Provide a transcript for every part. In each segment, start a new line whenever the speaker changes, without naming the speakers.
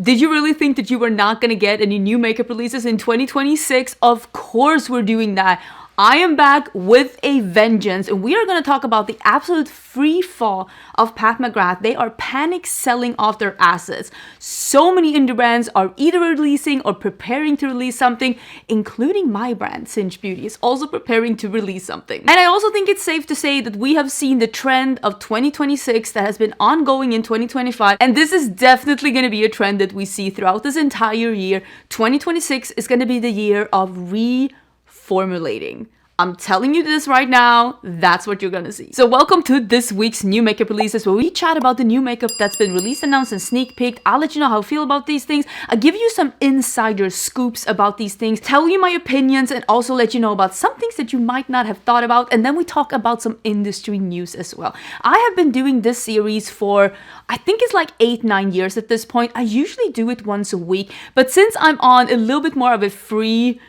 Did you really think that you were not gonna get any new makeup releases in 2026? Of course we're doing that. I am back with a vengeance, and we are going to talk about the absolute free fall of Pat McGrath. They are panic selling off their assets. So many indie brands are either releasing or preparing to release something, including my brand, Cinch Beauty, is also preparing to release something. And I also think it's safe to say that we have seen the trend of 2026 that has been ongoing in 2025, and this is definitely going to be a trend that we see throughout this entire year. 2026 is going to be the year of reformulating. I'm telling you this right now, that's what you're gonna see. So welcome to this week's new makeup releases, where we chat about the new makeup that's been released, announced, and sneak peeked. I'll let you know how I feel about these things. I'll give you some insider scoops about these things, tell you my opinions, and also let you know about some things that you might not have thought about. And then we talk about some industry news as well. I have been doing this series for, I think it's like 8-9 years at this point. I usually do it once a week, but since I'm on a little bit more of a free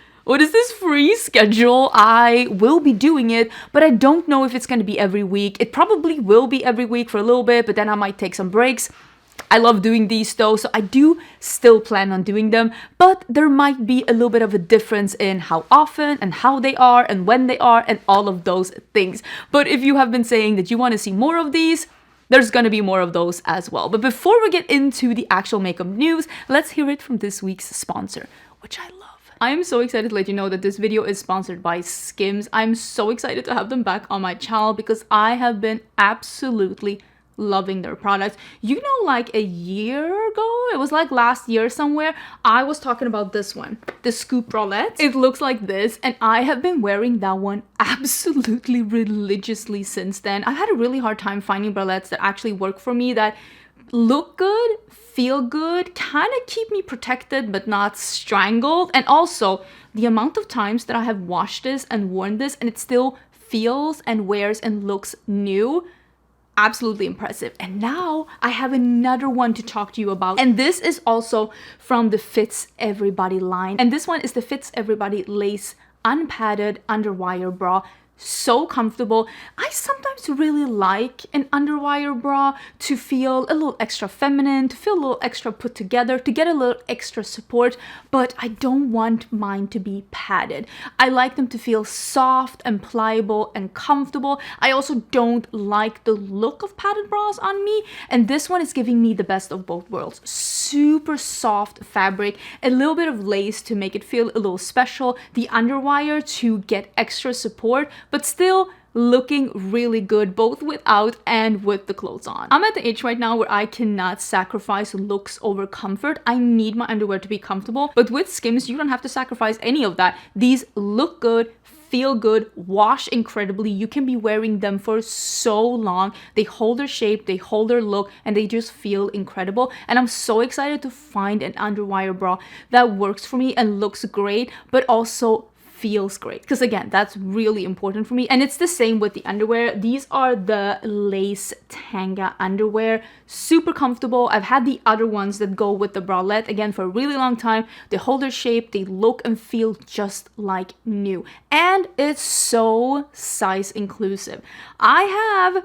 schedule, I will be doing it, but I don't know if it's going to be every week. It probably will be every week for a little bit, but then I might take some breaks. I love doing these though, so I do still plan on doing them, but there might be a little bit of a difference in how often and how they are and when they are and all of those things. But if you have been saying that you want to see more of these, there's gonna be more of those as well. But before we get into the actual makeup news, let's hear it from this week's sponsor, which I love. I am so excited to let you know that this video is sponsored by Skims. I'm so excited to have them back on my channel because I have been absolutely loving their products. You know, like a year ago, it was like last year somewhere, I was talking about this one, the Scoop Bralette. It looks like this, and I have been wearing that one absolutely religiously since then. I've had a really hard time finding bralettes that actually work for me, that look good, feel good, kind of keep me protected but not strangled. And also the amount of times that I have washed this and worn this and it still feels and wears and looks new, absolutely impressive. And now I have another one to talk to you about, and this is also from the Fits Everybody line, and this one is the Fits Everybody Lace Unpadded Underwire Bra. So comfortable. I sometimes really like an underwire bra to feel a little extra feminine, to feel a little extra put together, to get a little extra support, but I don't want mine to be padded. I like them to feel soft and pliable and comfortable. I also don't like the look of padded bras on me, and this one is giving me the best of both worlds. Super soft fabric, a little bit of lace to make it feel a little special, the underwire to get extra support, but still looking really good both without and with the clothes on. I'm at the age right now where I cannot sacrifice looks over comfort. I need my underwear to be comfortable, but with Skims you don't have to sacrifice any of that. These look good, feel good, wash incredibly. You can be wearing them for so long. They hold their shape, they hold their look, and they just feel incredible. And I'm so excited to find an underwire bra that works for me and looks great, but also feels great, because again, that's really important for me. And it's the same with the underwear. These are the lace tanga underwear, super comfortable. I've had the other ones that go with the bralette again for a really long time. They hold their shape, they look and feel just like new, and it's so size inclusive. I have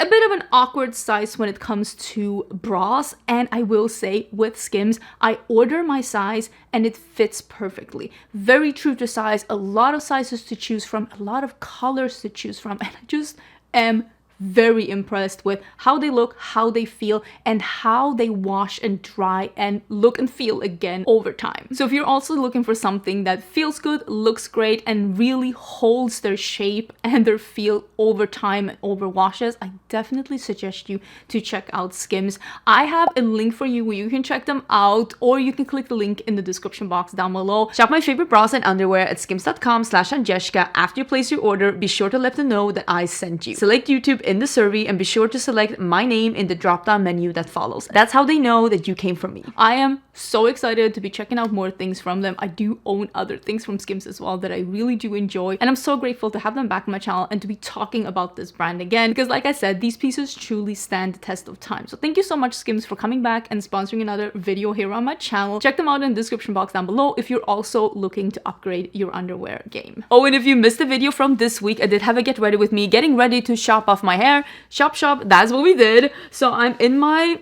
a bit of an awkward size when it comes to bras, and I will say with Skims, I order my size and it fits perfectly. Very true to size, a lot of sizes to choose from, a lot of colors to choose from, and I just am very impressed with how they look, how they feel, and how they wash and dry and look and feel again over time. So if you're also looking for something that feels good, looks great, and really holds their shape and their feel over time and over washes, I definitely suggest you to check out Skims. I have a link for you where you can check them out, or you can click the link in the description box down below. Shop my favorite bras and underwear at skims.com/Agnieszka. After you place your order, be sure to let them know that I sent you. Select YouTube in the survey and be sure to select my name in the drop-down menu that follows. That's how they know that you came from me. I am so excited to be checking out more things from them. I do own other things from Skims as well that I really do enjoy, and I'm so grateful to have them back on my channel and to be talking about this brand again, because like I said, these pieces truly stand the test of time. So thank you so much, Skims, for coming back and sponsoring another video here on my channel. Check them out in the description box down below if you're also looking to upgrade your underwear game. Oh, and if you missed the video from this week, I did have a get ready with me, getting ready to shop off my hair. Shop, that's what we did. So I'm in my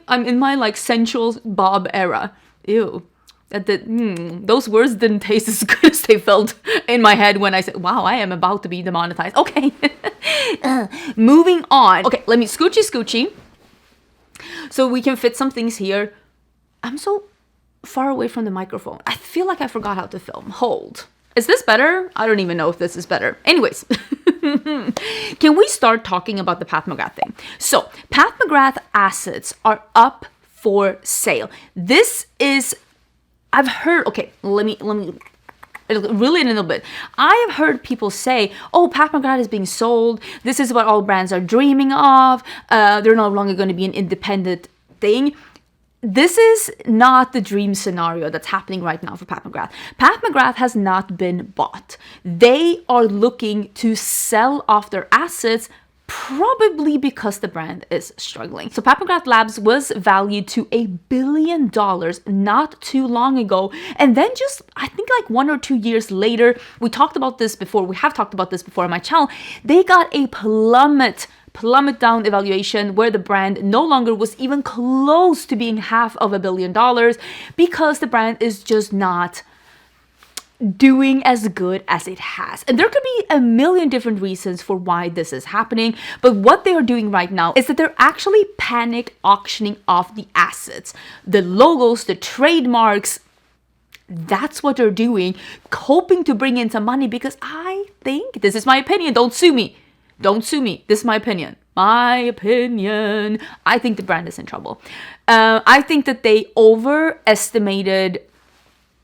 like sensual bob era. Ew. Those words didn't taste as good as they felt in my head when I said, wow, I am about to be demonetized. Okay. Moving on. Okay, let me scoochie. So we can fit some things here. I'm so far away from the microphone. I feel like I forgot how to film. Hold. Is this better? I don't even know if this is better. Anyways, can we start talking about the Pat McGrath thing? So, Pat McGrath assets are up for sale. This is, I've heard, okay, let me really in a little bit. I have heard people say, oh, Pat McGrath is being sold. This is what all brands are dreaming of. They're no longer going to be an independent thing. This is not the dream scenario that's happening right now for Pat McGrath. Pat McGrath has not been bought. They are looking to sell off their assets, probably because the brand is struggling. So Pat McGrath Labs was valued to $1 billion not too long ago. And then just, I think like 1 or 2 years later, we have talked about this before on my channel, they got a plummet down evaluation where the brand no longer was even close to being $500 million because the brand is just not doing as good as it has. And there could be a million different reasons for why this is happening, but what they are doing right now is that they're actually panic auctioning off the assets, the logos, the trademarks. That's what they're doing, hoping to bring in some money, because I think, this is my opinion, don't sue me, this is my opinion. I think the brand is in trouble. I think that they overestimated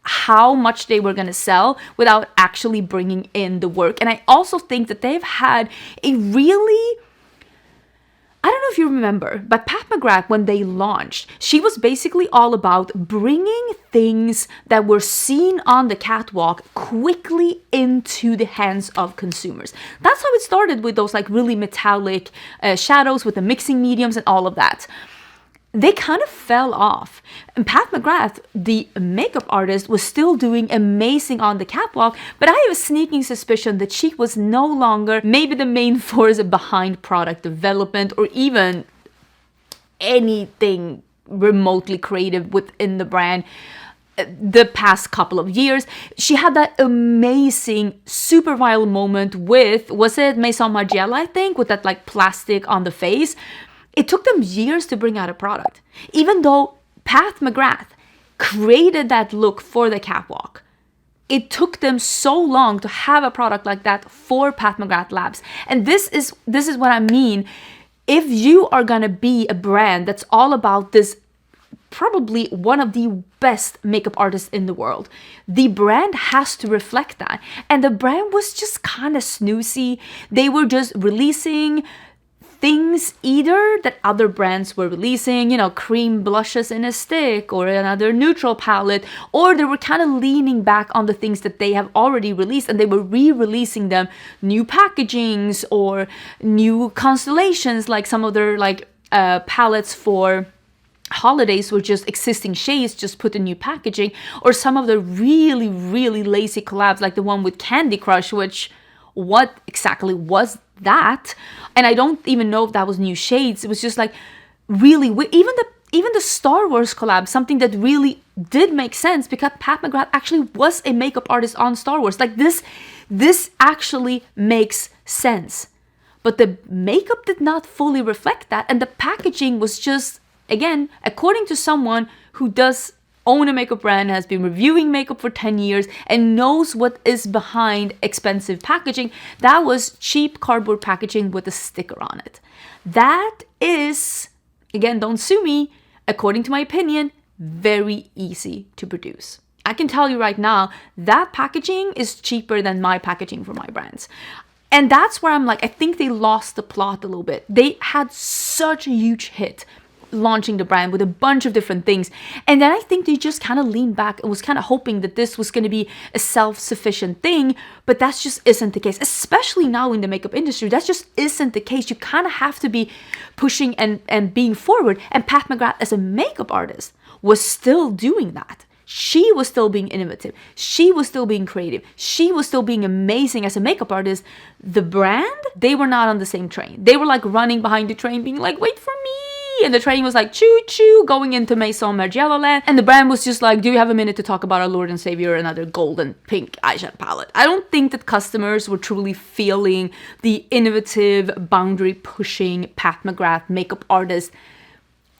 how much they were going to sell without actually bringing in the work. And I also think that they've had a really, I don't know if you remember, but Pat McGrath, when they launched, she was basically all about bringing things that were seen on the catwalk quickly into the hands of consumers. That's how it started, with those like really metallic shadows with the mixing mediums and all of that. They kind of fell off. And Pat McGrath, the makeup artist, was still doing amazing on the catwalk, but I have a sneaking suspicion that she was no longer maybe the main force behind product development or even anything remotely creative within the brand. The past couple of years, she had that amazing super viral moment with, was it Maison Margiela, I think, with that like plastic on the face. It took them years to bring out a product. Even though Pat McGrath created that look for the catwalk, it took them so long to have a product like that for Pat McGrath Labs. And this is what I mean. If you are gonna be a brand that's all about this, probably one of the best makeup artists in the world, the brand has to reflect that. And the brand was just kind of snoozy. They were just releasing things either that other brands were releasing, you know, cream blushes in a stick or another neutral palette, or they were kind of leaning back on the things that they have already released and they were re-releasing them, new packagings or new constellations, like some of their like palettes for holidays were just existing shades, just put in new packaging, or some of the really, really lazy collabs, like the one with Candy Crush, which, what exactly was that? And I don't even know if that was new shades. It was just like really even the Star Wars collab, something that really did make sense because Pat McGrath actually was a makeup artist on Star Wars. Like this actually makes sense. But the makeup did not fully reflect that, and the packaging was just, again, according to someone who does own a makeup brand, has been reviewing makeup for 10 years and knows what is behind expensive packaging, that was cheap cardboard packaging with a sticker on it. That is, again, don't sue me, according to my opinion, very easy to produce. I can tell you right now, that packaging is cheaper than my packaging for my brands. And that's where I'm like, I think they lost the plot a little bit. They had such a huge hit launching the brand with a bunch of different things, and then I think they just kind of leaned back and was kind of hoping that this was going to be a self-sufficient thing, but that just isn't the case, especially now in the makeup industry. That just isn't the case. You kind of have to be pushing and being forward, and Pat McGrath as a makeup artist was still doing that. She was still being innovative. She was still being creative. She was still being amazing as a makeup artist. The brand, they were not on the same train. They were like running behind the train being like, wait for me. and the train was like choo choo going into Maison Margiela land, and the brand was just like, do you have a minute to talk about our Lord and Savior, another golden pink eyeshadow palette? I don't think that customers were truly feeling the innovative, boundary pushing Pat McGrath makeup artist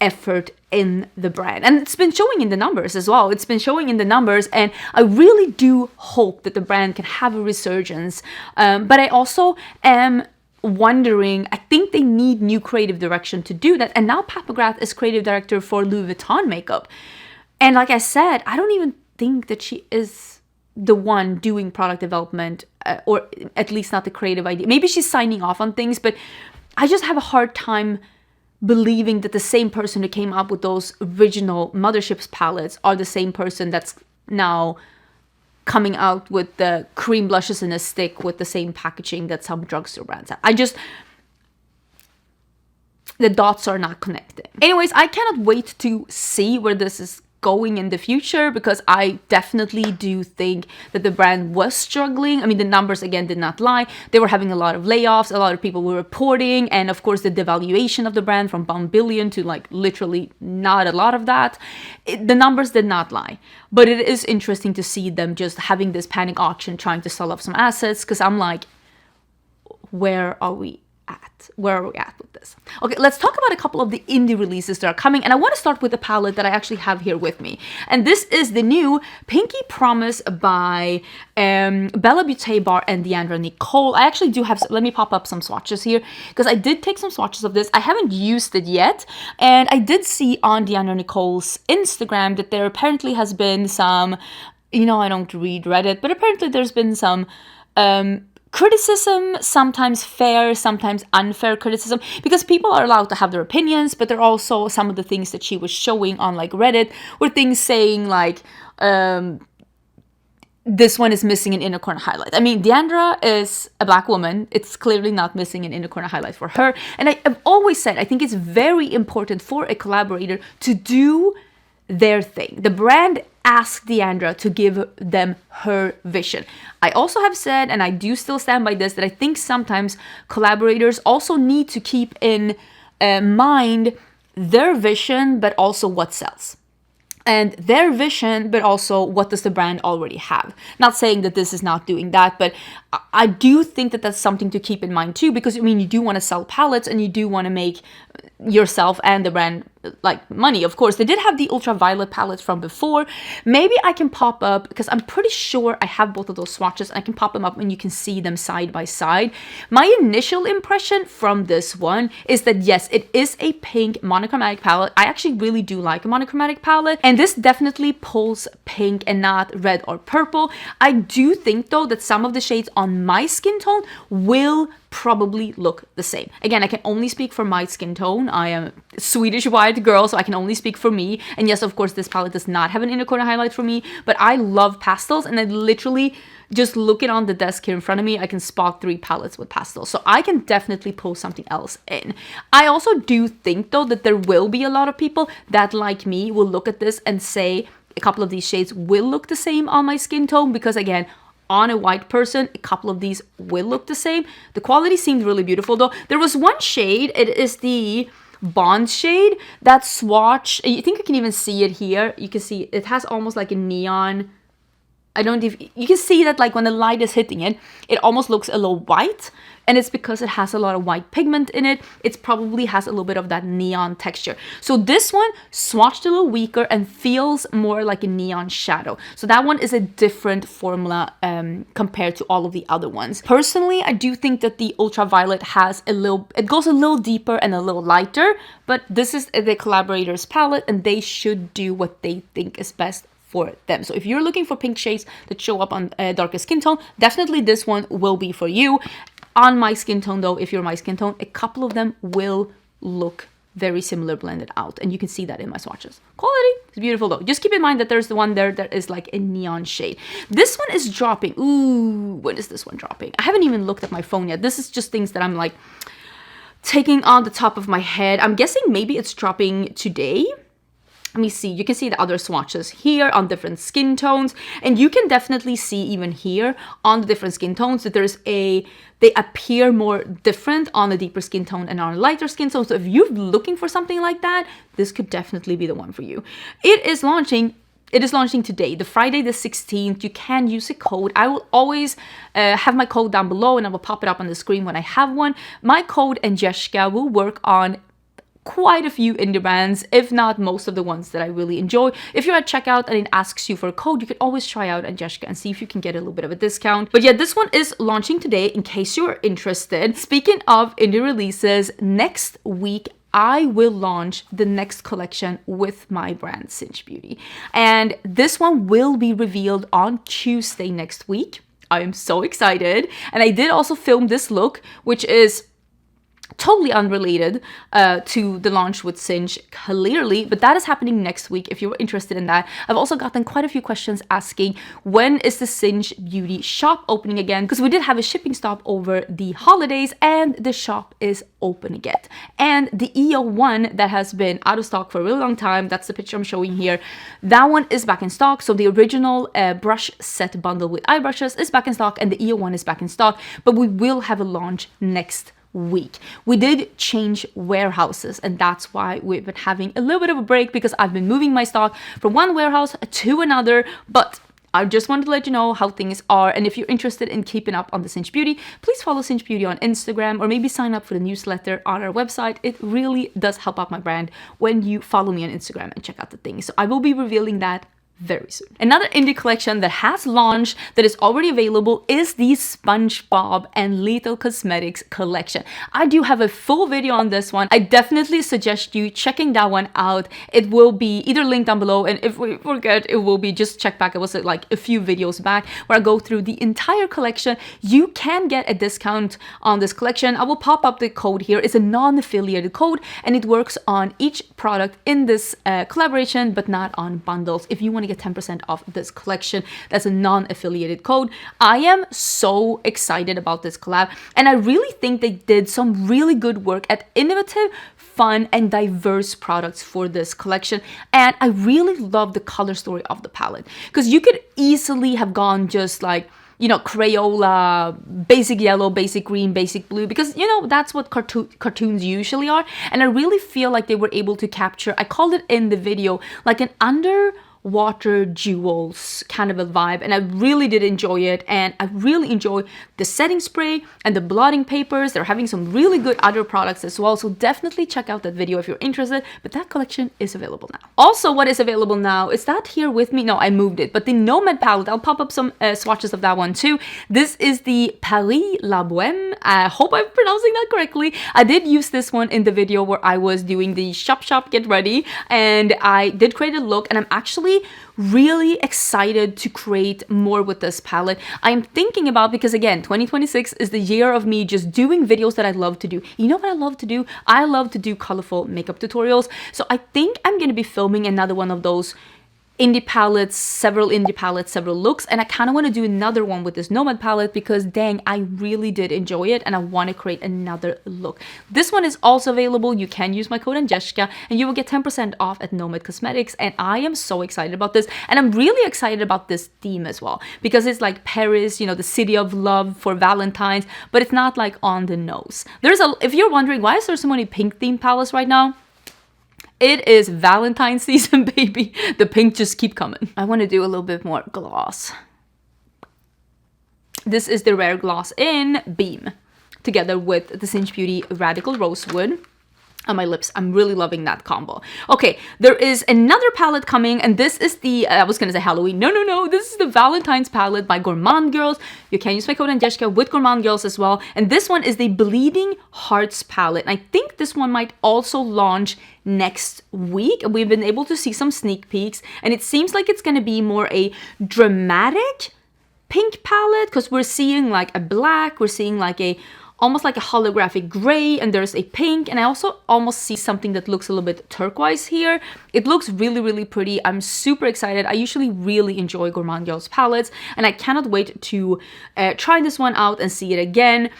effort in the brand, and it's been showing in the numbers as well. It's been showing in the numbers, and I really do hope that the brand can have a resurgence, but I also am wondering, I think they need new creative direction to do that, and now Pat McGrath is creative director for Louis Vuitton makeup, and like I said, I don't even think that she is the one doing product development, or at least not the creative idea. Maybe she's signing off on things, but I just have a hard time believing that the same person who came up with those original Motherships palettes are the same person that's now coming out with the cream blushes in a stick with the same packaging that some drugstore brands have. The dots are not connecting. Anyways, I cannot wait to see where this is going in the future, because I definitely do think that the brand was struggling. I mean, the numbers again did not lie. They were having a lot of layoffs, a lot of people were reporting, and of course the devaluation of the brand from $1 billion to like literally not a lot of that. The numbers did not lie, but it is interesting to see them just having this panic auction trying to sell off some assets, because I'm like, where are we at? Where are we at with this? Okay, let's talk about a couple of the indie releases that are coming, and I want to start with a palette that I actually have here with me, and this is the new Pinky Promise by Bella Beauté Bar and Deandra Nicole. I actually do have, let me pop up some swatches here, because I did take some swatches of this. I haven't used it yet, and I did see on Deandra Nicole's Instagram that there apparently has been some, you know, I don't read Reddit, but apparently there's been some criticism, sometimes fair, sometimes unfair criticism, because people are allowed to have their opinions, but there are also some of the things that she was showing on like Reddit were things saying like, this one is missing an inner corner highlight. I mean, Deandra is a black woman. It's clearly not missing an inner corner highlight for her. And I've always said, I think it's very important for a collaborator to do their thing. The brand asked Deandra to give them her vision. I also have said, and I do still stand by this, that I think sometimes collaborators also need to keep in mind their vision, but also what sells. And their vision, but also what does the brand already have. Not saying that this is not doing that, but I do think that that's something to keep in mind too, because I mean, you do want to sell palettes and you do want to make yourself and the brand like money. Of course, they did have the ultraviolet palettes from before. Maybe I can pop up, because I'm pretty sure I have both of those swatches, and I can pop them up and you can see them side by side. My initial impression from this one is that yes, it is a pink monochromatic palette. I actually really do like a monochromatic palette, and this definitely pulls pink and not red or purple. I do think though that some of the shades on my skin tone will probably look the same. Again, I can only speak for my skin tone. I am Swedish white girl, so I can only speak for me. And yes, of course, this palette does not have an inner corner highlight for me, but I love pastels, and I literally just looking on the desk here in front of me, I can spot 3 palettes with pastels. So I can definitely pull something else in. I also do think though that there will be a lot of people that, like me, will look at this and say a couple of these shades will look the same on my skin tone, because again, on a white person, a couple of these will look the same. The quality seemed really beautiful though. There was one shade, it is the Bond shade. That swatch, I think you can even see it here. You can see it has almost like a neon, I don't know if you can see that, like when the light is hitting it, it almost looks a little white, and it's because it has a lot of white pigment in it. It probably has a little bit of that neon texture. So this one swatched a little weaker and feels more like a neon shadow. So that one is a different formula compared to all of the other ones. Personally, I do think that the ultraviolet has a little, it goes a little deeper and a little lighter, but this is the collaborator's palette, and they should do what they think is best for them. So if you're looking for pink shades that show up on a darker skin tone, definitely this one will be for you. On my skin tone though, if you're my skin tone, a couple of them will look very similar blended out, and you can see that in my swatches. Quality is beautiful though. Just keep in mind that there's the one there that is like a neon shade. This one is dropping. Ooh, when is this one dropping? I haven't even looked at my phone yet. This is just things that I'm like taking on the top of my head. I'm guessing maybe it's dropping today. let me see, you can see the other swatches here on different skin tones, and you can definitely see even here on the different skin tones that they appear more different on the deeper skin tone and on a lighter skin tone. So if you're looking for something like that, this could definitely be the one for you. It is launching today, the Friday the 16th. You can use a code. I will always have my code down below, and I will pop it up on the screen when I have one. My code Agnieszka will work on quite a few indie brands, if not most of the ones that I really enjoy. If you're at checkout and it asks you for a code, you can always try out Agnieszka and see if you can get a little bit of a discount. But yeah, this one is launching today in case you're interested. Speaking of indie releases, next week I will launch the next collection with my brand Cinch Beauty, and this one will be revealed on Tuesday next week. I am so excited, and I did also film this look, which is totally unrelated to the launch with Cinch, clearly, but that is happening next week if you're interested in that. I've also gotten quite a few questions asking when is the Cinch Beauty shop opening again, because we did have a shipping stop over the holidays and the shop is open again. And the EO1 that has been out of stock for a really long time, that's the picture I'm showing here, that one is back in stock. So the original brush set bundle with eye brushes is back in stock, and the EO1 is back in stock, but we will have a launch next week. We did change warehouses, and that's why we've been having a little bit of a break, because I've been moving my stock from one warehouse to another. But I just wanted to let you know how things are, and if you're interested in keeping up on the Cinch Beauty, please follow Cinch Beauty on Instagram, or maybe sign up for the newsletter on our website. It really does help out my brand when you follow me on Instagram and check out the things. So I will be revealing that very soon. Another indie collection that has launched, that is already available, is the SpongeBob and Little Cosmetics collection. I do have a full video on this one. I definitely suggest you checking that one out. It will be either linked down below, and if we forget, it will be just check back. It was like a few videos back where I go through the entire collection. You can get a discount on this collection. I will pop up the code here. It's a non-affiliated code, and it works on each product in this collaboration, but not on bundles. If you want to get 10% off this collection, that's a non-affiliated code. I am so excited about this collab, and I really think they did some really good work at innovative, fun, and diverse products for this collection. And I really love the color story of the palette, because you could easily have gone just like, you know, Crayola, basic yellow, basic green, basic blue, because, you know, that's what cartoons usually are. And I really feel like they were able to capture, I called it in the video, like an underwater jewels kind of a vibe, and I really did enjoy it. And I really enjoy the setting spray and the blotting papers. They're having some really good other products as well, so definitely check out that video if you're interested. But that collection is available now. Also, what is available now is that here with me, no, I moved it, but the Nomad palette, I'll pop up some swatches of that one too. This is the Paris La Boheme. I hope I'm pronouncing that correctly. I did use this one in the video where I was doing the shop get ready, and I did create a look, and I'm actually really excited to create more with this palette. I'm thinking about, because again, 2026 is the year of me just doing videos that I love to do. You know what I love to do? I love to do colorful makeup tutorials. So I think I'm going to be filming another one of those indie palettes, several looks, and I kind of want to do another one with this Nomad palette, because dang, I really did enjoy it, and I want to create another look. This one is also available. You can use my code Agnieszka, and you will get 10% off at Nomad Cosmetics, and I am so excited about this. And I'm really excited about this theme as well, because it's like Paris, you know, the city of love for Valentine's, but it's not like on the nose. If you're wondering why is there so many pink theme palettes right now, it is Valentine's season, baby. The pink just keep coming. I want to do a little bit more gloss. This is the Rare Gloss in Boheme, together with the Cinch Beauty Radical Rosewood on my lips. I'm really loving that combo. Okay, there is another palette coming, and this is the, I was gonna say Halloween. No, this is the Valentine's palette by Gourmande Girls. You can use my code Agnieszka with Gourmande Girls as well. And this one is the Bleeding Hearts palette. And I think this one might also launch next week. We've been able to see some sneak peeks, and it seems like it's gonna be more a dramatic pink palette, because we're seeing like a black, we're seeing like a almost like a holographic gray, and there's a pink, and I also almost see something that looks a little bit turquoise here. It looks really, really pretty. I'm super excited. I usually really enjoy Gourmande Girls palettes, and I cannot wait to try this one out and see it again.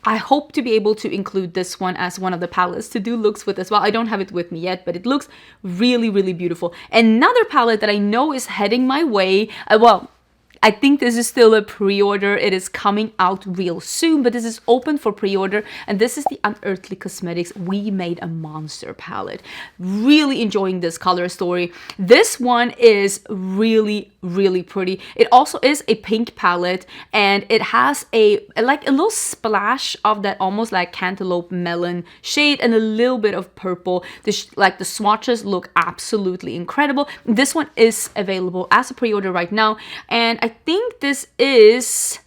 I hope to be able to include this one as one of the palettes to do looks with as well. I don't have it with me yet, but it looks really, really beautiful. Another palette that I know is heading my way, well, I think this is still a pre-order. It is coming out real soon, but this is open for pre-order. And this is the Unearthly Cosmetics We Made a Monster palette. Really enjoying this color story. This one is really, really pretty. It also is a pink palette, and it has a little splash of that almost like cantaloupe melon shade and a little bit of purple. The swatches look absolutely incredible. This one is available as a pre-order right now, and I think this is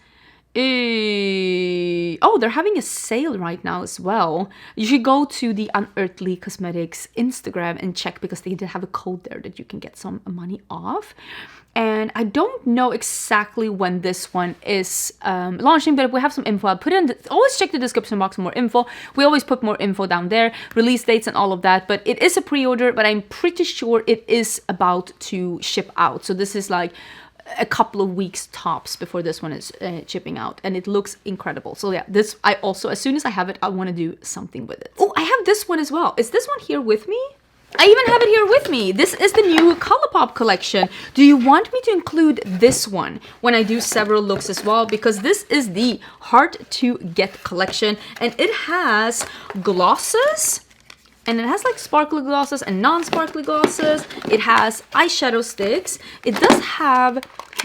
oh, they're having a sale right now as well. You should go to the Unearthly Cosmetics Instagram and check, because they did have a code there that you can get some money off. And I don't know exactly when this one is launching, but if we have some info, I'll put it in. Always check the description box for more info. We always put more info down there, release dates and all of that. But it is a pre-order, but I'm pretty sure it is about to ship out. So this is like a couple of weeks tops before this one is shipping out, and it looks incredible. So yeah, this, I also, as soon as I have it, I want to do something with it. Oh, I have this one as well. Is this one here with me? I even have it here with me. This is the new Colourpop collection. Do you want me to include this one when I do several looks as well? Because this is the Hard to Get collection, and it has glosses, and it has like sparkly glosses and non-sparkly glosses. It has eyeshadow sticks. It does have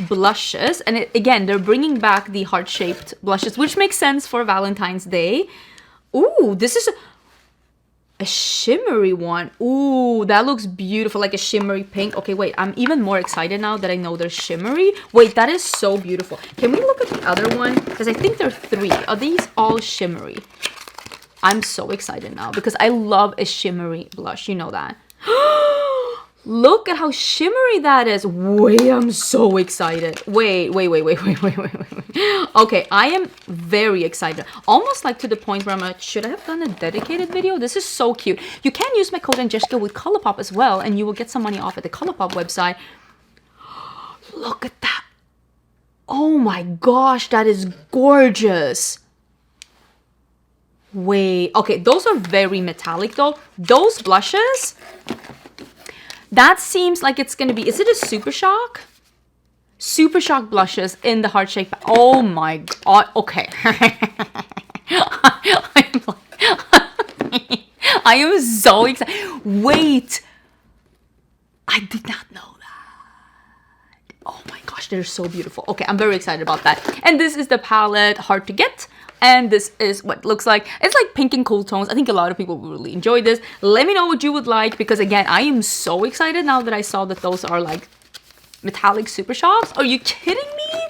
blushes, and again, they're bringing back the heart-shaped blushes, which makes sense for Valentine's Day. Ooh, this is a shimmery one. Ooh, that looks beautiful, like a shimmery pink. Okay, wait, I'm even more excited now that I know they're shimmery. Wait, that is so beautiful. Can we look at the other one? Because I think there are 3. Are these all shimmery? I'm so excited now because I love a shimmery blush. You know that. Look at how shimmery that is. Wait, I'm so excited. Wait. Okay, I am very excited. Almost like to the point where I'm like, should I have done a dedicated video? This is so cute. You can use my code Angelica with Colourpop as well, and you will get some money off at the Colourpop website. Look at that. Oh my gosh, that is gorgeous. Wait, okay, those are very metallic though. Those blushes, that seems like it's gonna be, is it a Super Shock? Super Shock blushes in the heart shape. Oh my god, okay. I am so excited. Wait, I did not know that. Oh my gosh, they're so beautiful. Okay, I'm very excited about that. And this is the palette Hard to Get. And this is what it looks like. It's like pink and cool tones. I think a lot of people will really enjoy this. Let me know what you would like, because again, I am so excited now that I saw that those are like metallic Super Shocks. Are you kidding me?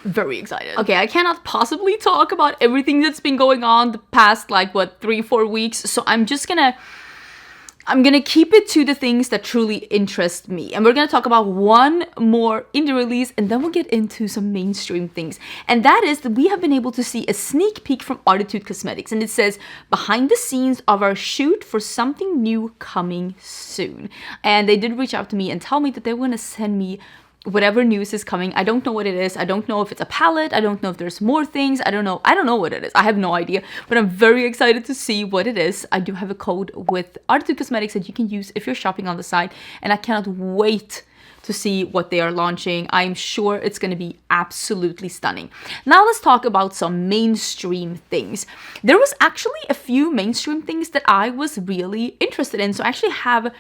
Very excited. Okay, I cannot possibly talk about everything that's been going on the past like what 3-4 weeks. So I'm gonna keep it to the things that truly interest me. And we're gonna talk about one more indie release, and then we'll get into some mainstream things. And that is that we have been able to see a sneak peek from Artitude Cosmetics. And it says, behind the scenes of our shoot for something new coming soon. And they did reach out to me and tell me that they were gonna send me whatever news is coming. I don't know what it is. I don't know if it's a palette. I don't know if there's more things. I don't know what it is. I have no idea, but I'm very excited to see what it is. I do have a code with Artitude Cosmetics that you can use if you're shopping on the site, and I cannot wait to see what they are launching. I'm sure it's going to be absolutely stunning. Now let's talk about some mainstream things. There was actually a few mainstream things that I was really interested in, so I actually have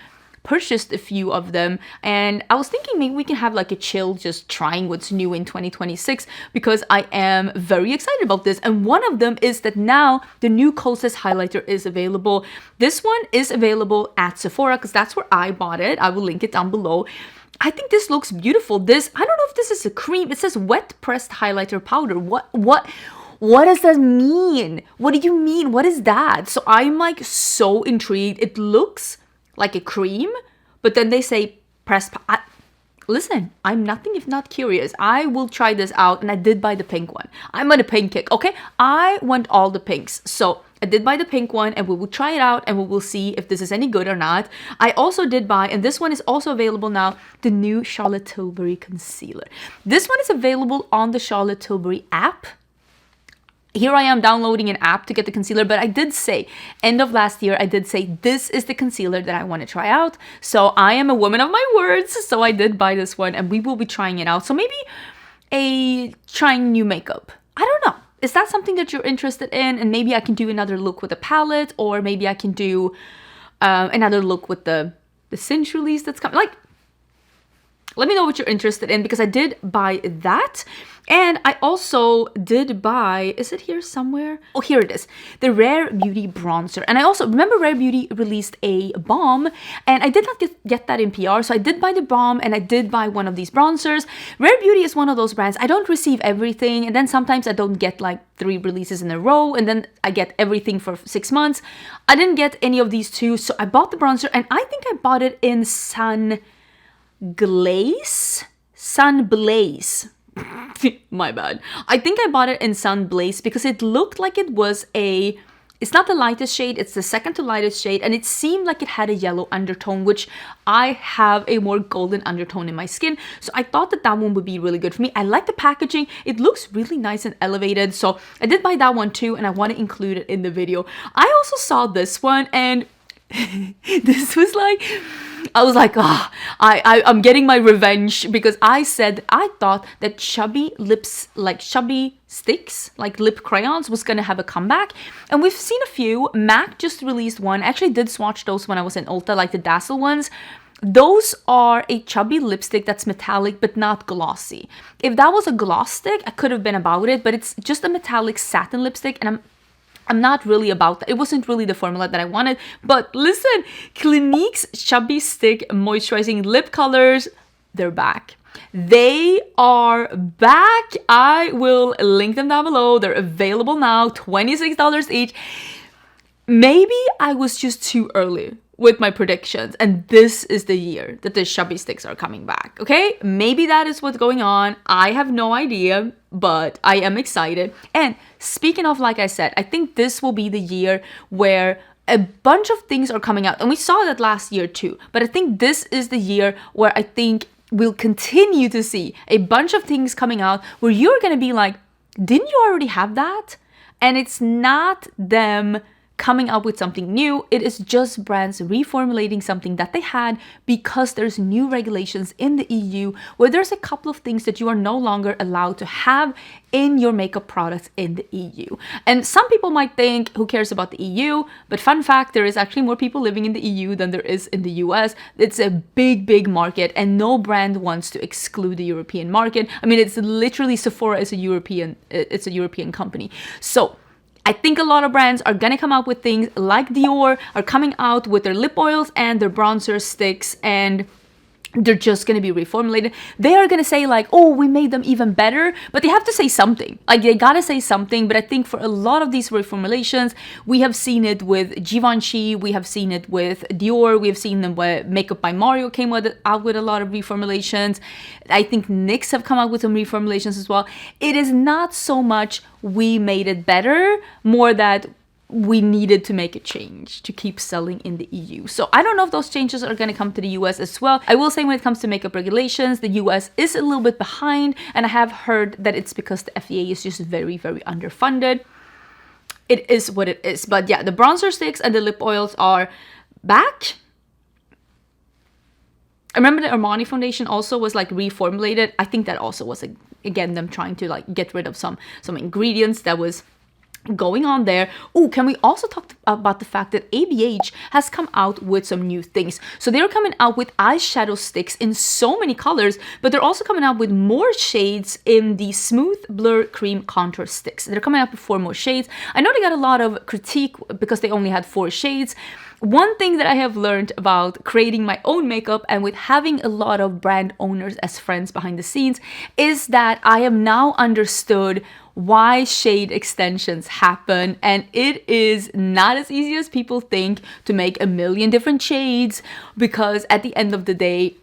purchased a few of them, and I was thinking maybe we can have like a chill just trying what's new in 2026, because I am very excited about this. And one of them is that now the new Kosas highlighter is available. This one is available at Sephora because that's where I bought it. I will link it down below. I think this looks beautiful. This, I don't know if this is a cream. It says wet pressed highlighter powder. What does that mean? What do you mean? What is that? So I'm like so intrigued. It looks like a cream, but then they say pressed. Listen, I'm nothing if not curious. I will try this out, and I did buy the pink one. I'm on a pink kick, okay? I want all the pinks. So I did buy the pink one, and we will try it out and we will see if this is any good or not. I also did buy, and this one is also available now, the new Charlotte Tilbury concealer. This one is available on the Charlotte Tilbury app. Here I am downloading an app to get the concealer, but I did say, end of last year, I did say this is the concealer that I want to try out. So I am a woman of my words, so I did buy this one, and we will be trying it out. So maybe trying new makeup. I don't know. Is that something that you're interested in? And maybe I can do another look with a palette, or maybe I can do another look with the Cinch release that's coming. Like, let me know what you're interested in, because I did buy that. And I also did buy, is it here somewhere? Oh, here it is. The Rare Beauty bronzer. And I also, remember Rare Beauty released a balm, and I did not get that in PR. So I did buy the balm, and I did buy one of these bronzers. Rare Beauty is one of those brands. I don't receive everything. And then sometimes I don't get like 3 releases in a row. And then I get everything for 6 months. I didn't get any of these two. So I bought the bronzer, and I think I bought it in Sun Blaze. My bad. I think I bought it in Sun Blaze because it looked like it was it's not the lightest shade, it's the second to lightest shade, and it seemed like it had a yellow undertone, which I have a more golden undertone in my skin. So I thought that that one would be really good for me. I like the packaging. It looks really nice and elevated. So I did buy that one too, and I want to include it in the video. I also saw this one, and this was like, I was like, I'm getting my revenge, because I said I thought that Chubby lips, like Chubby sticks, like lip crayons, was gonna have a comeback. And we've seen a few. MAC just released one. I actually did swatch those when I was in Ulta, like the Dazzle ones. Those are a chubby lipstick that's metallic but not glossy. If that was a gloss stick, I could have been about it, but it's just a metallic satin lipstick, and I'm not really about that. It wasn't really the formula that I wanted. But listen, Clinique's Chubby Stick Moisturizing Lip Colors, they're back. They are back. I will link them down below. They're available now, $26 each. Maybe I was just too early with my predictions, and this is the year that the Chubby Sticks are coming back, okay? Maybe that is what's going on. I have no idea, but I am excited. And speaking of, like I said, I think this will be the year where a bunch of things are coming out, and we saw that last year too, but I think this is the year where I think we'll continue to see a bunch of things coming out where you're gonna be like, didn't you already have that? And it's not them coming up with something new. It is just brands reformulating something that they had, because there's new regulations in the EU where there's a couple of things that you are no longer allowed to have in your makeup products in the EU. And some people might think, who cares about the EU? But fun fact, there is actually more people living in the EU than there is in the US. It's a big market, and no brand wants to exclude the European market. I mean, it's literally Sephora is it's a European company. So I think a lot of brands are gonna come out with things like Dior are coming out with their lip oils and their bronzer sticks, and they're just gonna be reformulated. They are gonna say like, oh, we made them even better, but they have to say something. Like, they gotta say something. But I think for a lot of these reformulations, we have seen it with Givenchy, we have seen it with Dior, we have seen them with Makeup by Mario came out with a lot of reformulations. I think NYX have come out with some reformulations as well. It is not so much we made it better, more that we needed to make a change to keep selling in the EU. So I don't know if those changes are going to come to the US as well. I will say, when it comes to makeup regulations, the US is a little bit behind, and I have heard that it's because the FDA is just very underfunded. It is what it is. But yeah, the bronzer sticks and the lip oils are back. I remember the Armani foundation also was like reformulated. I think that also was, again, them trying to like get rid of some ingredients that was going on there. Oh, can we also talk about the fact that ABH has come out with some new things? So they're coming out with eyeshadow sticks in so many colors, but they're also coming out with more shades in the Smooth Blur Cream Contour Sticks. They're coming out with 4 more shades. I know they got a lot of critique because they only had 4 shades. One thing that I have learned about creating my own makeup and with having a lot of brand owners as friends behind the scenes is that I have now understood why shade extensions happen, and it is not as easy as people think to make a million different shades, because at the end of the day,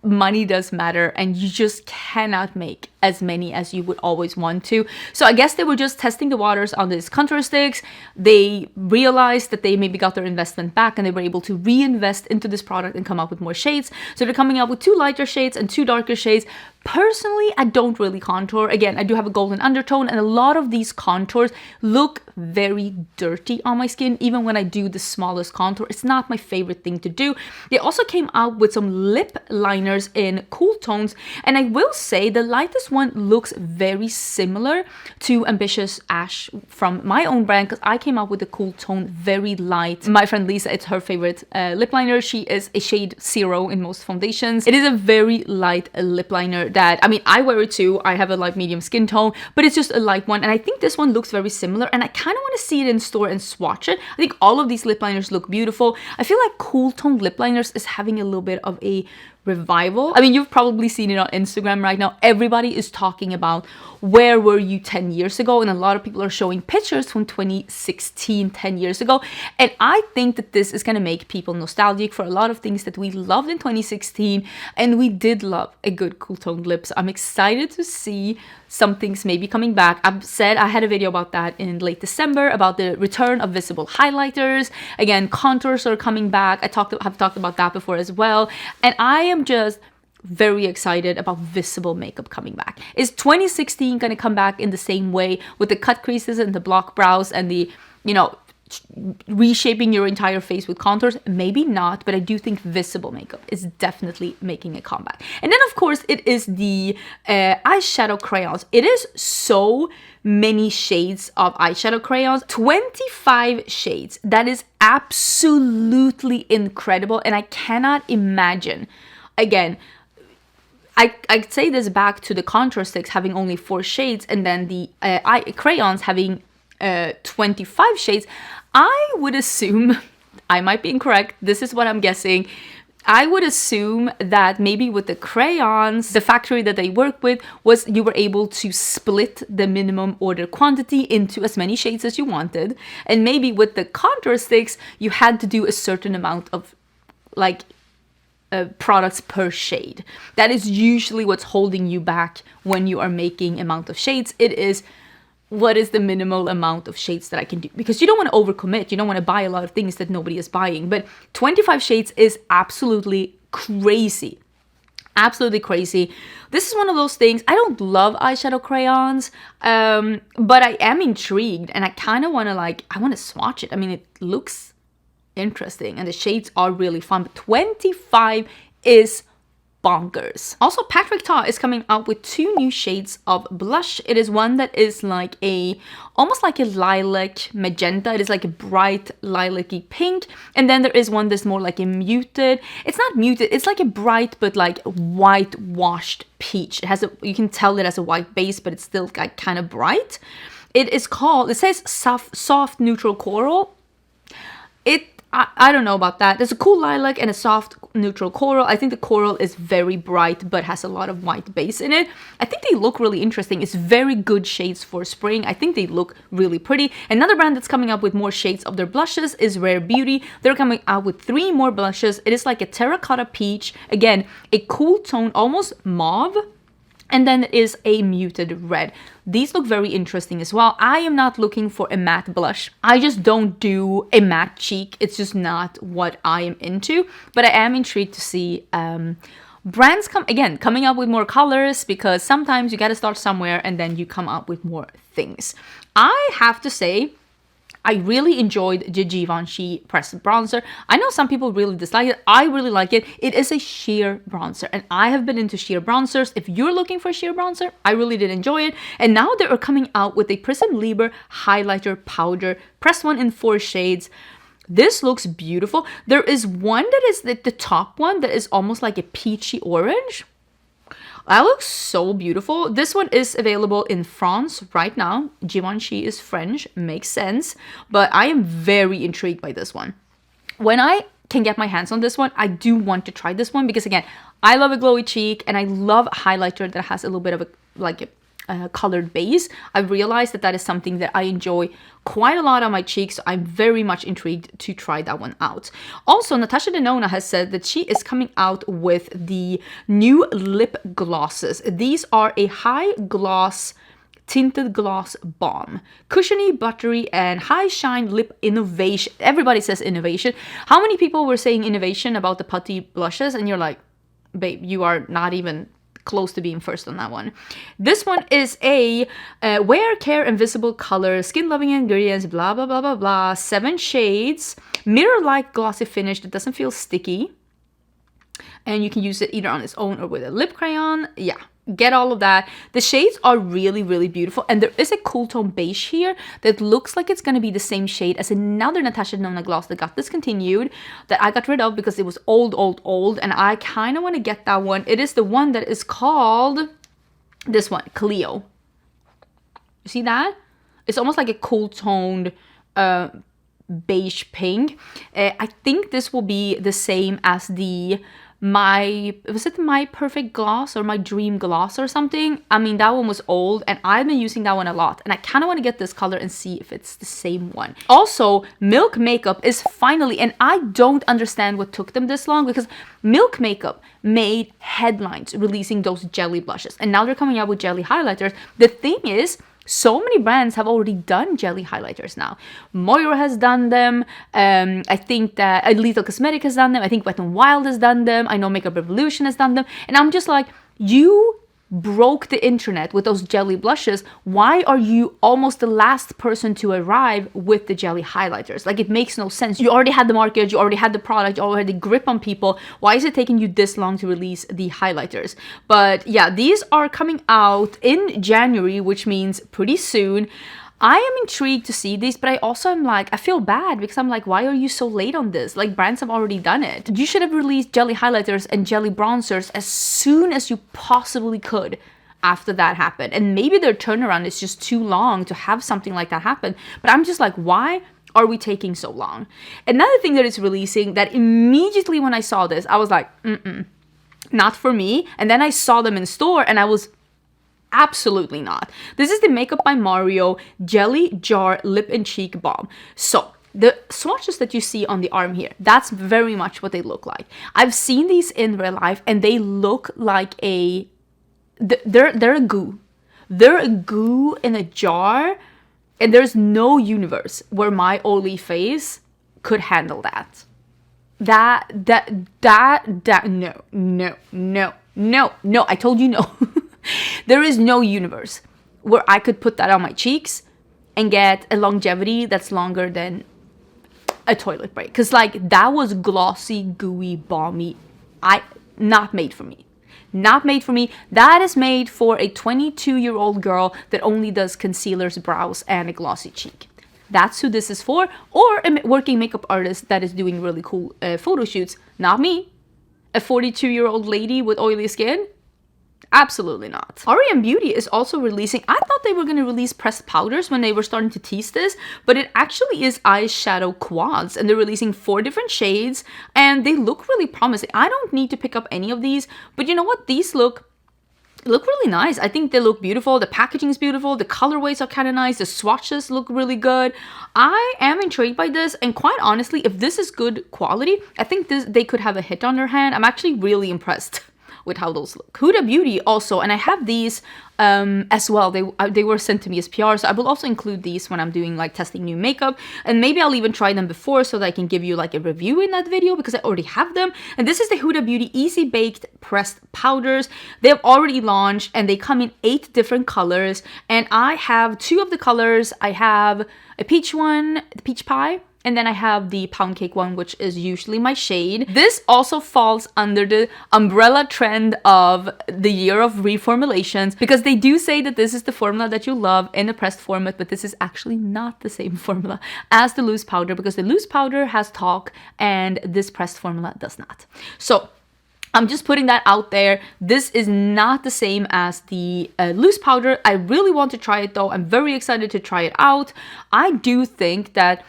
money does matter, and you just cannot make as many as you would always want to. So I guess they were just testing the waters on these contour sticks. They realized that they maybe got their investment back and they were able to reinvest into this product and come up with more shades. So they're coming out with 2 lighter shades and 2 darker shades. Personally, I don't really contour. Again, I do have a golden undertone, and a lot of these contours look very dirty on my skin, even when I do the smallest contour. It's not my favorite thing to do. They also came out with some lip liners in cool tones, and I will say the lightest one looks very similar to Ambitious Ash from my own brand, because I came out with a cool tone, very light. My friend Lisa, it's her favorite lip liner. She is a shade 0 in most foundations. It is a very light lip liner that, I mean, I wear it too. I have a light medium skin tone, but it's just a light one, and I think this one looks very similar, and I kind of want to see it in store and swatch it. I think all of these lip liners look beautiful. I feel like cool tone lip liners is having a little bit of a revival. I mean, you've probably seen it on Instagram right now. Everybody is talking about where were you 10 years ago, and a lot of people are showing pictures from 2016, 10 years ago, and I think that this is going to make people nostalgic for a lot of things that we loved in 2016, and we did love a good cool toned lip. So I'm excited to see some things maybe coming back. I've said I had a video about that in late December about the return of visible highlighters. Again, contours are coming back. Have talked about that before as well, and I am just very excited about visible makeup coming back. Is 2016 going to come back in the same way with the cut creases and the block brows and the, you know, reshaping your entire face with contours? Maybe not, but I do think visible makeup is definitely making a comeback. And then of course it is the eyeshadow crayons. It is so many shades of eyeshadow crayons, 25 shades. That is absolutely incredible, and I cannot imagine, again, I'd say this back to the contour sticks having only 4 shades, and then the crayons having 25 shades. I would assume, I might be incorrect, this is what I'm guessing, I would assume that maybe with the crayons, the factory that they work with was you were able to split the minimum order quantity into as many shades as you wanted, and maybe with the contour sticks you had to do a certain amount of like products per shade. That is usually what's holding you back when you are making amount of shades. It is, what is the minimal amount of shades that I can do? Because you don't want to overcommit. You don't want to buy a lot of things that nobody is buying. But 25 shades is absolutely crazy. Absolutely crazy. This is one of those things. I don't love eyeshadow crayons, but I am intrigued, and I kind of want to I want to swatch it. I mean, it looks interesting and the shades are really fun, but 25 is bonkers. Also, Patrick Ta is coming out with 2 new shades of blush. It is one that is like almost like a lilac magenta. It is like a bright lilac-y pink, and then there is one that's more like a muted, it's not muted, it's like a bright but like white washed peach. It has you can tell it has a white base, but it's still like kind of bright. It says soft neutral coral. I don't know about that. There's a cool lilac and a soft neutral coral. I think the coral is very bright but has a lot of white base in it. I think they look really interesting. It's very good shades for spring. I think they look really pretty. Another brand that's coming up with more shades of their blushes is Rare Beauty. They're coming out with 3 more blushes. It is like a terracotta peach. Again, a cool tone, almost mauve. And then there is a muted red. These look very interesting as well. I am not looking for a matte blush. I just don't do a matte cheek. It's just not what I am into. But I am intrigued to see brands coming up with more colors, because sometimes you got to start somewhere and then you come up with more things. I have to say, I really enjoyed the Givenchy pressed bronzer. I know some people really dislike it. I really like it. It is a sheer bronzer, and I have been into sheer bronzers. If you're looking for a sheer bronzer, I really did enjoy it. And now they are coming out with a Prisme Libre highlighter powder, pressed one in 4 shades. This looks beautiful. There is one that is the top one that is almost like a peachy orange. That looks so beautiful. This one is available in France right now. Givenchy is French, makes sense. But I am very intrigued by this one. When I can get my hands on this one, I do want to try this one, because again, I love a glowy cheek and I love a highlighter that has a little bit of a colored base. I realized that that is something that I enjoy quite a lot on my cheeks, so I'm very much intrigued to try that one out. Also, Natasha Denona has said that she is coming out with the new lip glosses. These are a high gloss tinted gloss balm, cushiony, buttery, and high shine lip innovation. Everybody says innovation. How many people were saying innovation about the putty blushes, and you're like, babe, you are not even close to being first on that one. This one is a wear care invisible color, skin loving ingredients, blah blah blah blah blah, 7 shades, mirror like glossy finish that doesn't feel sticky, and you can use it either on its own or with a lip crayon. Yeah, get all of that. The shades are really, really beautiful, and there is a cool tone beige here that looks like it's going to be the same shade as another Natasha Denona gloss that got discontinued, that I got rid of because it was old, and I kind of want to get that one. It is the one that is called this one, Cleo. You see that? It's almost like a cool toned beige pink. I think this will be the same as the was it my perfect gloss or my dream gloss or something? I mean, that one was old and I've been using that one a lot, and I kind of want to get this color and see if it's the same one. Also, Milk Makeup is finally, and I don't understand what took them this long, because Milk Makeup made headlines releasing those jelly blushes, and now they're coming out with jelly highlighters. The thing is, so many brands have already done jelly highlighters now. Moira has done them. I think that Lethal Cosmetics has done them. I think Wet n Wild has done them. I know Makeup Revolution has done them. And I'm just like, you broke the internet with those jelly blushes. Why are you almost the last person to arrive with the jelly highlighters? Like, it makes no sense. You already had the market, you already had the product, you already had the grip on people. Why is it taking you this long to release the highlighters? But yeah, these are coming out in January, which means pretty soon. I am intrigued to see these, but I also am like, I feel bad because I'm like, why are you so late on this? Like, brands have already done it. You should have released jelly highlighters and jelly bronzers as soon as you possibly could after that happened. And maybe their turnaround is just too long to have something like that happen. But I'm just like, why are we taking so long? Another thing that is releasing that immediately when I saw this, I was like, not for me. And then I saw them in store and I was absolutely not. This is the Makeup by Mario Jelly Jar Lip and Cheek Balm. So the swatches that you see on the arm here, that's very much what they look like. I've seen these in real life and they look like they're a goo. They're a goo in a jar, and there's no universe where my oily face could handle that. No, I told you no. There is no universe where I could put that on my cheeks and get a longevity that's longer than a toilet break. Because, like, that was glossy, gooey, balmy. Not made for me. Not made for me. That is made for a 22-year-old girl that only does concealers, brows, and a glossy cheek. That's who this is for. Or a working makeup artist that is doing really cool photo shoots. Not me. A 42-year-old lady with oily skin? Absolutely not. R.E.M. Beauty is also releasing, I thought they were going to release pressed powders when they were starting to tease this, but it actually is eyeshadow quads, and they're releasing 4 different shades, and they look really promising. I don't need to pick up any of these, but you know what? These look really nice. I think they look beautiful. The packaging is beautiful. The colorways are kind of nice. The swatches look really good. I am intrigued by this, and quite honestly, if this is good quality, I think they could have a hit on their hand. I'm actually really impressed with how those look. Huda Beauty also, and I have these as well. They were sent to me as PR, so I will also include these when I'm doing like testing new makeup, and maybe I'll even try them before so that I can give you like a review in that video because I already have them. And this is the Huda Beauty Easy Baked Pressed Powders. They've already launched and they come in 8 different colors, and I have 2 of the colors. I have a peach one, the peach pie, and then I have the pound cake one, which is usually my shade. This also falls under the umbrella trend of the year of reformulations, because they do say that this is the formula that you love in the pressed format, but this is actually not the same formula as the loose powder, because the loose powder has talc and this pressed formula does not. So I'm just putting that out there. This is not the same as the loose powder. I really want to try it though. I'm very excited to try it out. I do think that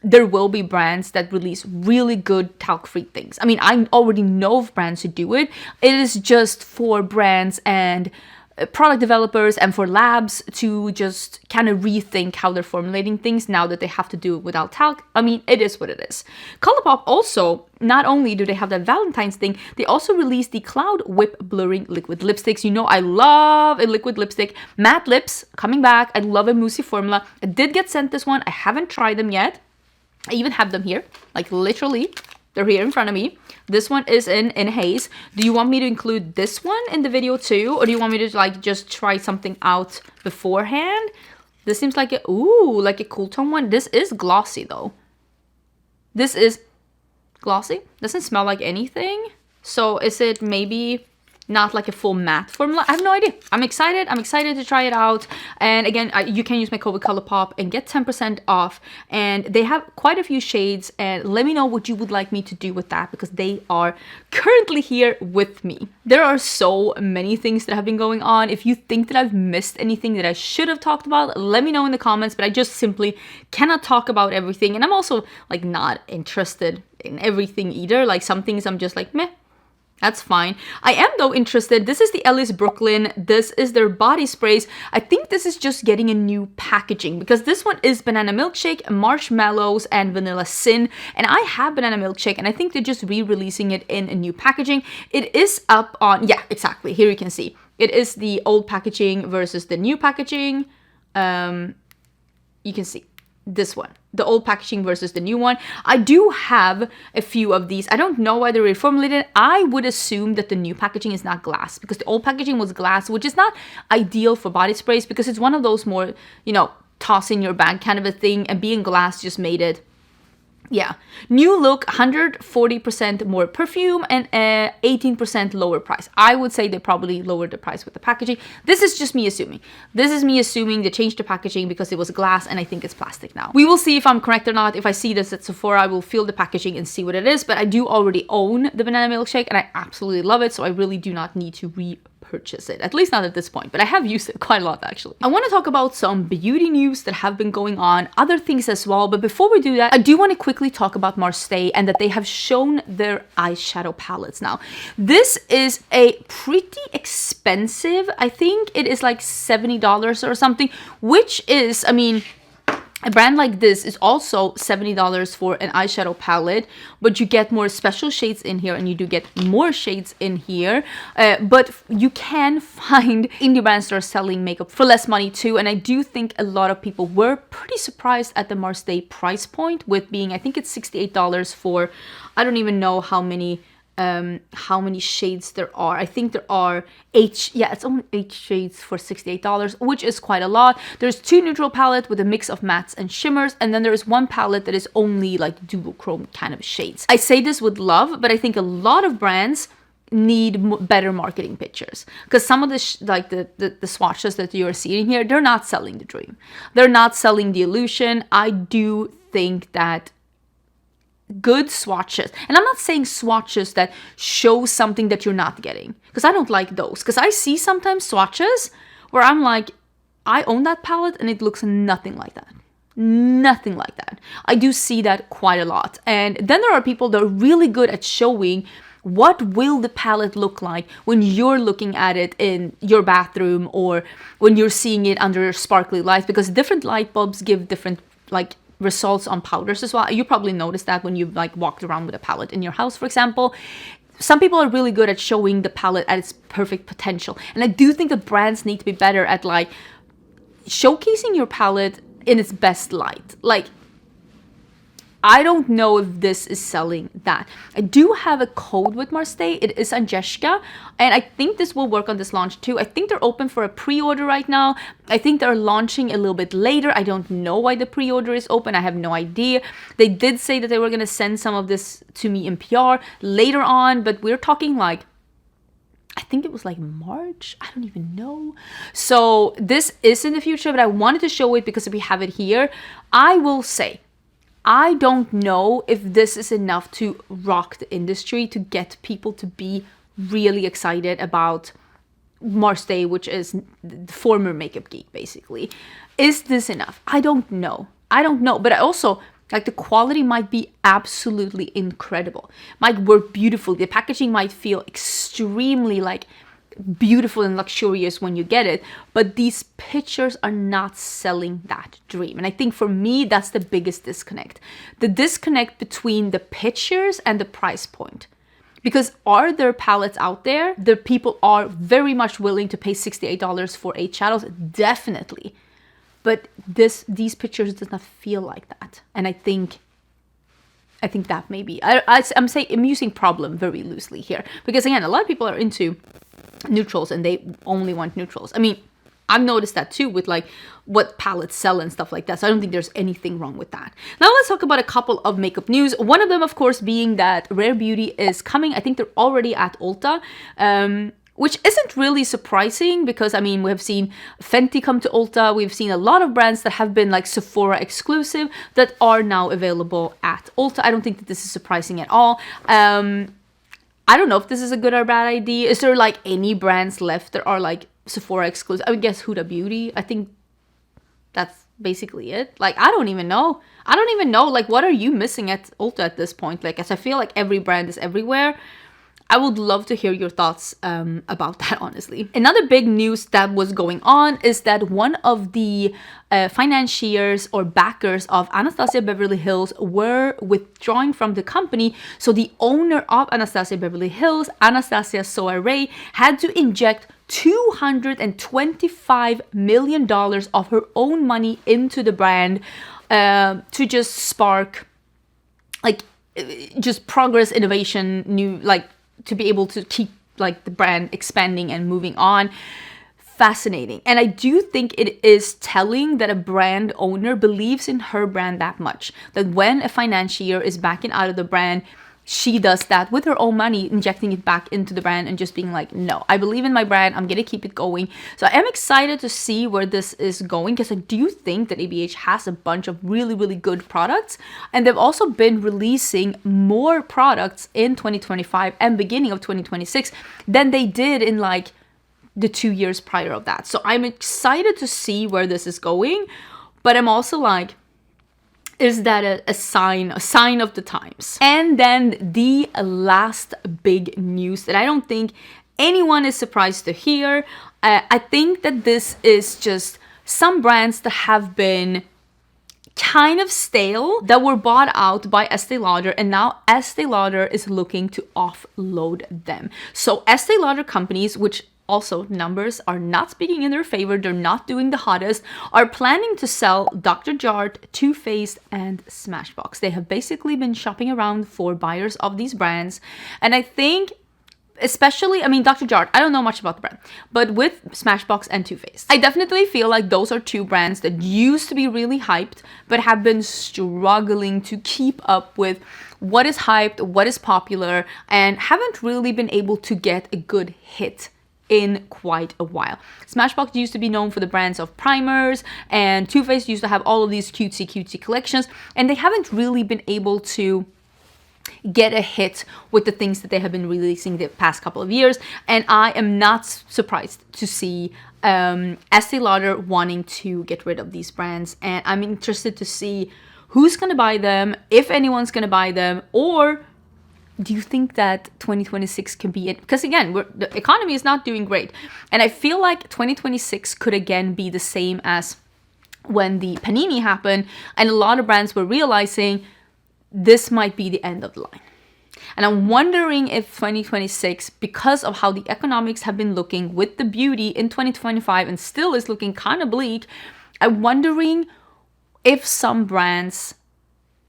there will be brands that release really good talc-free things. I mean, I already know of brands who do it. It is just for brands and product developers and for labs to just kind of rethink how they're formulating things now that they have to do it without talc. I mean, it is what it is. Colourpop also, not only do they have that Valentine's thing, they also released the Cloud Whip Blurring Liquid Lipsticks. You know I love a liquid lipstick. Matte lips, coming back. I love a moussey formula. I did get sent this one. I haven't tried them yet. I even have them here, like literally. They're here in front of me. This one is in haze. Do you want me to include this one in the video too? Or do you want me to like just try something out beforehand? This seems like a, ooh, like a cool tone one. This is glossy though. This is glossy. Doesn't smell like anything. So is it maybe not like a full matte formula? I have no idea. I'm excited to try it out. And again, you can use my code Colourpop and get 10% off, and they have quite a few shades, and let me know what you would like me to do with that, because they are currently here with me. There are so many things that have been going on. If you think that I've missed anything that I should have talked about, let me know in the comments, but I just simply cannot talk about everything. And I'm also like not interested in everything either. Like some things I'm just like, meh. That's fine. I am though interested. This is the Ellis Brooklyn. This is their body sprays. I think this is just getting a new packaging, because this one is banana milkshake, marshmallows, and vanilla sin. And I have banana milkshake, and I think they're just re-releasing it in a new packaging. It is up on, yeah, exactly. Here you can see. It is the old packaging versus the new packaging. You can see this one, the old packaging versus the new one. I do have a few of these. I don't know why they're reformulated. I would assume that the new packaging is not glass, because the old packaging was glass, which is not ideal for body sprays, because it's one of those more, you know, toss in your bag kind of a thing, and being glass just made it, yeah. New look, 140% more perfume, and 18% lower price. I would say they probably lowered the price with the packaging. This is just me assuming. This is me assuming they changed the packaging because it was glass, and I think it's plastic now. We will see if I'm correct or not. If I see this at Sephora, I will feel the packaging and see what it is. But I do already own the banana milkshake, and I absolutely love it. So I really do not need to repurchase it, at least not at this point, but I have used it quite a lot actually. I want to talk about some beauty news that have been going on, other things as well, but before we do that, I do want to quickly talk about Marseilles and that they have shown their eyeshadow palettes now. This is a pretty expensive, I think it is like $70 or something, which is, I mean, a brand like this is also $70 for an eyeshadow palette, but you get more special shades in here, and you do get more shades in here. But you can find indie brands that are selling makeup for less money too. And I do think a lot of people were pretty surprised at the Marseilles price point, with being, I think it's $68 for, I don't even know how many shades there are. I think there are it's only 8 shades for $68, which is quite a lot. There's 2 neutral palettes with a mix of mattes and shimmers, and then there's 1 palette that is only like duochrome kind of shades. I say this with love, but I think a lot of brands need better marketing pictures, because some of the swatches that you're seeing here, they're not selling the dream. They're not selling the illusion. I do think that good swatches, and I'm not saying swatches that show something that you're not getting, because I don't like those, because I see sometimes swatches where I'm like, I own that palette and it looks nothing like that. Nothing like that. I do see that quite a lot. And then there are people that are really good at showing what will the palette look like when you're looking at it in your bathroom, or when you're seeing it under sparkly lights, because different light bulbs give different like results on powders as well. You probably noticed that when you like walked around with a palette in your house, for example. Some people are really good at showing the palette at its perfect potential, and I do think that brands need to be better at like showcasing your palette in its best light. Like, I don't know if this is selling that. I do have a code with Marseilles. It is Agnieszka, and I think this will work on this launch too. I think they're open for a pre-order right now. I think they're launching a little bit later. I don't know why the pre-order is open. I have no idea. They did say that they were going to send some of this to me in PR later on, but we're talking like, I think it was like March. I don't even know. So this is in the future, but I wanted to show it because we have it here. I will say, I don't know if this is enough to rock the industry, to get people to be really excited about Marseilles, which is the former Makeup Geek, basically. Is this enough? I don't know. I don't know. But I also, like, the quality might be absolutely incredible. Might work beautifully. The packaging might feel extremely, like, beautiful and luxurious when you get it, but these pictures are not selling that dream. And I think for me, that's the biggest disconnect. The disconnect between the pictures and the price point. Because are there palettes out there that people are very much willing to pay $68 for 8 shadows? Definitely. But these pictures does not feel like that. And I think that may be, I'm using problem very loosely here. Because again, a lot of people are into neutrals and they only want neutrals. I mean, I've noticed that too with like what palettes sell and stuff like that. So I don't think there's anything wrong with that. Now let's talk about a couple of makeup news. One of them, of course, being that Rare Beauty is coming. I think they're already at Ulta, which isn't really surprising because, I mean, we have seen Fenty come to Ulta. We've seen a lot of brands that have been like Sephora exclusive that are now available at Ulta. I don't think that this is surprising at all. I don't know if this is a good or bad idea. Is there like any brands left that are like Sephora exclusive? I would guess Huda Beauty. I think that's basically it. Like, I don't even know. Like, what are you missing at Ulta at this point? Like, as I feel like every brand is everywhere. I would love to hear your thoughts about that, honestly. Another big news that was going on is that one of the financiers or backers of Anastasia Beverly Hills were withdrawing from the company. So the owner of Anastasia Beverly Hills, Anastasia Soare, had to inject $225 million of her own money into the brand to just spark, like, just progress, innovation, new, like, to be able to keep like the brand expanding and moving on. Fascinating. And I do think it is telling that a brand owner believes in her brand that much, that when a financier is backing out of the brand, she does that with her own money, injecting it back into the brand and just being like, no, I believe in my brand. I'm going to keep it going. So I am excited to see where this is going because I do think that ABH has a bunch of really, really good products. And they've also been releasing more products in 2025 and beginning of 2026 than they did in like the 2 years prior of that. So I'm excited to see where this is going. But I'm also like, is that a sign of the times? And then the last big news that I don't think anyone is surprised to hear. I think that this is just some brands that have been kind of stale that were bought out by Estee Lauder, and now Estee Lauder is looking to offload them. So Estee Lauder companies, which also, numbers are not speaking in their favor, they're not doing the hottest, are planning to sell Dr. Jart, Too Faced, and Smashbox. They have basically been shopping around for buyers of these brands. And I think, especially, I mean, Dr. Jart, I don't know much about the brand, but with Smashbox and Too Faced, I definitely feel like those are two brands that used to be really hyped, but have been struggling to keep up with what is hyped, what is popular, and haven't really been able to get a good hit in quite a while. Smashbox used to be known for the brands of primers, and Too Faced used to have all of these cutesy collections, and they haven't really been able to get a hit with the things that they have been releasing the past couple of years. And I am not surprised to see Estee Lauder wanting to get rid of these brands, and I'm interested to see who's gonna buy them, if anyone's gonna buy them, or do you think that 2026 can be it? Because again, the economy is not doing great. And I feel like 2026 could again be the same as when the Panini happened. And a lot of brands were realizing this might be the end of the line. And I'm wondering if 2026, because of how the economics have been looking with the beauty in 2025 and still is looking kind of bleak, I'm wondering if some brands,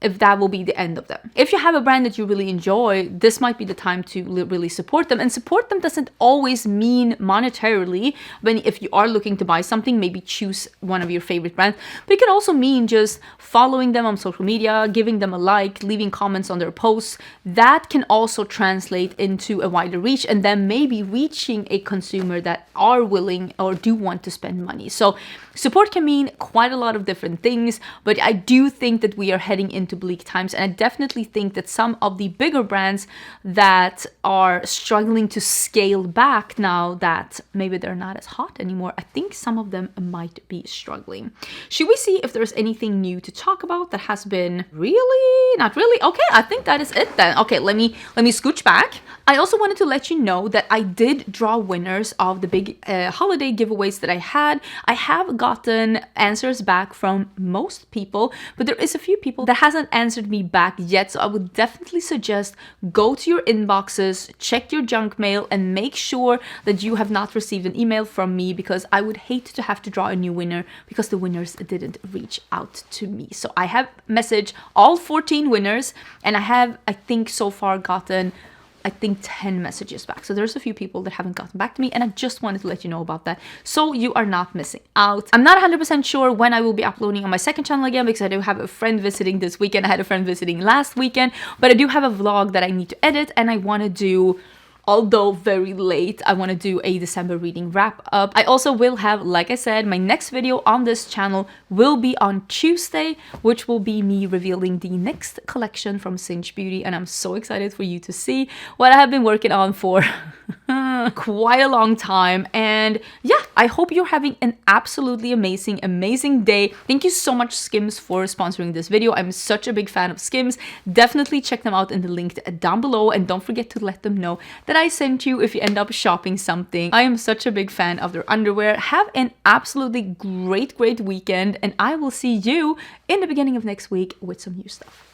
if that will be the end of them. If you have a brand that you really enjoy, this might be the time to really support them. And support them doesn't always mean monetarily. When if you are looking to buy something, maybe choose one of your favorite brands. But it can also mean just following them on social media, giving them a like, leaving comments on their posts. That can also translate into a wider reach, and then maybe reaching a consumer that are willing or do want to spend money. So Support can mean quite a lot of different things, but I do think that we are heading into bleak times, and I definitely think that some of the bigger brands that are struggling to scale back now that maybe they're not as hot anymore, I think some of them might be struggling. Should we see if there's anything new to talk about that has been really, not really? Okay, I think that is it then. Okay, let me scooch back. I also wanted to let you know that I did draw winners of the big holiday giveaways that I had. I have gotten answers back from most people, but there is a few people that hasn't answered me back yet, so I would definitely suggest go to your inboxes, check your junk mail, and make sure that you have not received an email from me, because I would hate to have to draw a new winner because the winners didn't reach out to me. So I have messaged all 14 winners, and I have, I think, so far gotten 10 messages back. So there's a few people that haven't gotten back to me, and I just wanted to let you know about that so you are not missing out. I'm not 100% sure when I will be uploading on my second channel again, because I do have a friend visiting this weekend. I had a friend visiting last weekend, but I do have a vlog that I need to edit, and I want to do, although very late, I want to do a December reading wrap up. I also will have, like I said, my next video on this channel will be on Tuesday, which will be me revealing the next collection from Cinch Beauty, and I'm so excited for you to see what I have been working on for quite a long time. And yeah, I hope you're having an absolutely amazing day. Thank you so much, Skims, for sponsoring this video. I'm such a big fan of Skims. Definitely check them out in the link down below, and don't forget to let them know that I sent you if you end up shopping something. I am such a big fan of their underwear. Have an absolutely great weekend, and I will see you in the beginning of next week with some new stuff.